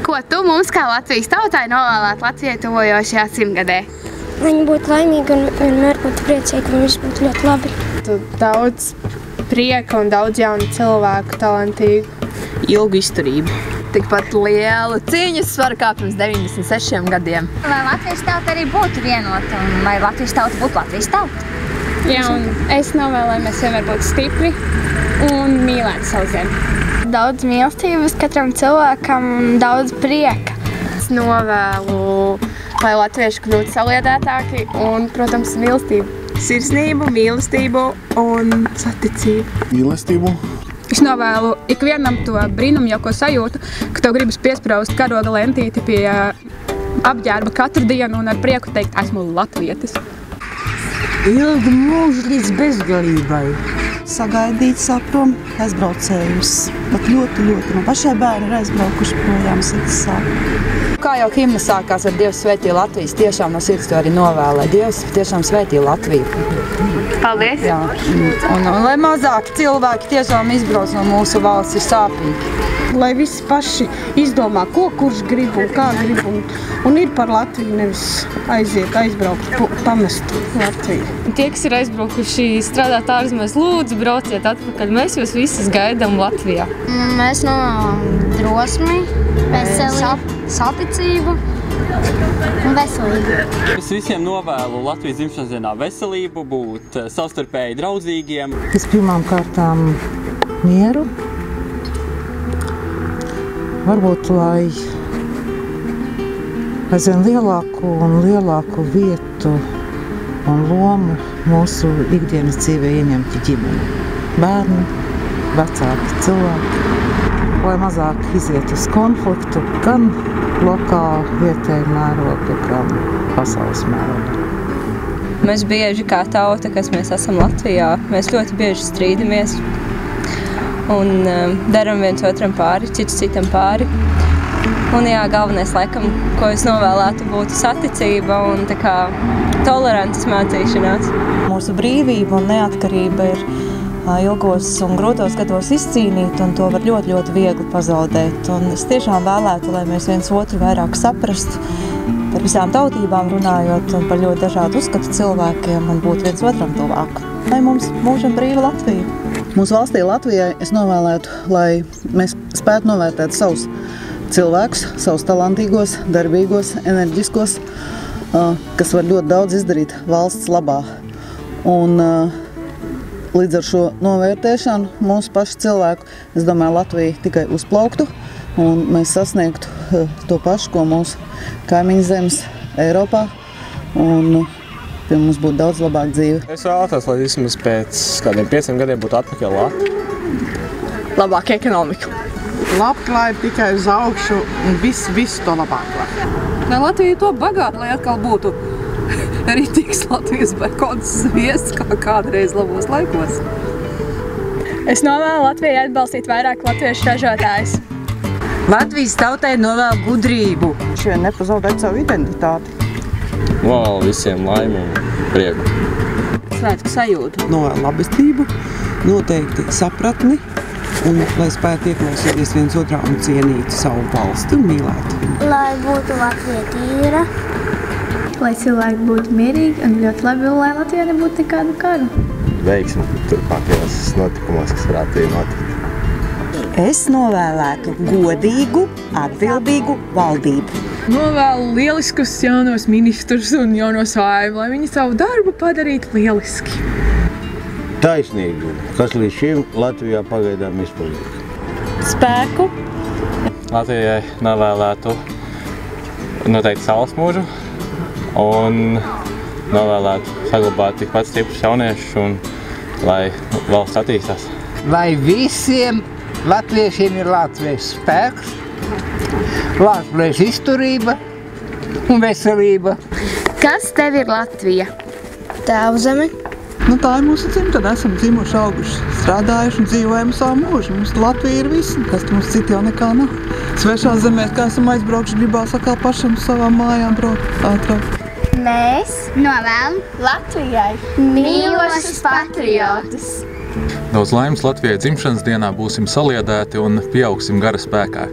Ko tu mums kā Latvijas tautai novēlētu Latvijai tuvojošajā simtgadē? Viņi būtu laimīgi un vienmēr būtu priecīgi, un viss būtu ļoti labi. Daudz prieka un daudz jaunu cilvēku, talantīgu. Ilgu izturību. Tikpat lielu cīņas svaru kā pirms 96 gadiem. Lai Latvijas tauta arī būtu vienota un lai Latvijas tauta būtu Latvijas tauta. Jā, un es novēlu, lai mēs vienmēr būtu stipri un mīlētu savu zemi. Daudz mīlestības katram cilvēkam un daudz prieka. Es novēlu, lai latvieši kļūtu saliedētāki un, protams, mīlestību. Sirsnību, mīlestību un saticību. Mīlestību. Es novēlu ikvienam to brīnumjauko sajūtu, ka tev gribas piespraust karoga lentīti pie apģērba katru dienu un ar prieku teikt, esmu latvietis. Ilgu mūžu līdz bezgalībai. Sagaidīt saprom aizbraucējus. Pat ļoti. Man pašai bērni ir aizbraukuši projām sirds sāp. Kā jau himna sākās ar Dievs svētī Latvijas, tiešām no sirds to arī novēlē. Dievs tiešām svētī Latviju. Paldies! Jā, un lai mazāki cilvēki tiešām izbrauc no mūsu valsts ir sāpīgi. Lai visi paši izdomā, ko kurš grib un kā grib un ir par Latviju, nevis aizbraukt, pamest Latviju. Tie, kas ir aizbraukuši strādāt ārzemēs, lūdzu, brauciet atpakaļ. Mēs jūs visus gaidām Latvijā. Mēs novēlam drosmi, veselību, saticību un veselību. Es visiem novēlu Latvijas dzimšanas dienā veselību, būt savstarpēji draudzīgiem. Es pirmām kārtām mieru. Varbūt, lai aizvien lielāku un lielāku vietu un lomu mūsu ikdienas dzīvē ieņemtu ģimene. Bērni, vecāki cilvēki, lai mazāk iziet uz konfliktu, gan lokāli, vietēji mēroga, gan pasaules mēroga. Mēs bieži kā tauta, kas mēs esam Latvijā, mēs ļoti bieži strīdamies un daram viens otram pāri, cits citam pāri. Un jā, galvenais laikam, ko es novēlētu, būtu saticība un tā kā tolerances mācīšanās. Mūsu brīvība un neatkarība ir ilgos un grūtos gados izcīnīt, un to var ļoti viegli pazaudēt. Un es tiešām vēlētu, lai mēs viens otru vairāk saprastu, par visām tautībām runājot un par ļoti dažādu uzskatu cilvēkiem un būt viens otram tuvāk. Lai mums mūžam brīva Latvija. Mūsu valstī Latvijai es novēlētu, lai mēs spētu novērtēt savus cilvēkus, savus talantīgos, darbīgos, enerģiskos, kas var ļoti daudz izdarīt valsts labā. Un līdz ar šo novērtēšanu mūsu pašu cilvēku, es domāju, Latvija tikai uzplauktu un mēs sasniegtu to pašu, ko mūsu kaimiņu zemes Eiropā. Un pie mums būtu daudz labāka dzīve. Es vēlētos, lai vismaz pēc kādiem 5 gadiem būtu atpakaļ Latvija. Labāka ekonomika. Labklājība tikai uz augšu un visu to labāk. Lai Latvija to bagāta, lai atkal būtu arī tiks Latvijas bekonas viests kā kādreiz labos laikos. Es novēlu Latvijai atbalstīt vairāk latviešu ražotājus. Latvijas tautai novēl gudrību. Šodien nepazaudēt savu identitāti. Novēlu visiem laimi un prieku. Svētku sajūtu. Novēl labestību, noteikti sapratni, un lai spētu ieklausīties viens otrā un cienītu savu valsti un mīlētu. Lai būtu Latvija tīra. Lai cilvēki būtu mierīgi un ļoti labi, lai Latvijā nebūtu nekādu karu. Veiksmi turpmākajos notikumos, kas varētu notikt. Es novēlētu godīgu, atbildīgu valdību. Novēlu lieliskus jaunos ministrus un jauno Saeimu, lai viņi savu darbu padarītu lieliski. Taisnīgumu, kas līdz šim Latvijā pagaidām izpaliek. Spēku. Latvijai novēlētu noteikti saules mūžu un novēlētu saglabāt tikpat stiprus jauniešus un lai valsts attīstās. Vai visiem latviešiem ir latviešu spēks, latviešu izturība un veselība? Kas tev ir Latvija? Tēvzeme. Tā ir mūsu dzimtene, esam dzimuši, auguši, strādājuši un dzīvojam savu mūžu. Mums Latvija ir viss, kas mums citi jau nekā nav. Svešās zemēs, kā esam aizbraukuši, gribās atkal pašam savām mājām braukt ātrāk. Mēs novēlam Latvijai mīlošus patriotus. Daudz laimes Latvijai dzimšanas dienā, būsim saliedēti un pieaugsim gara spēkā.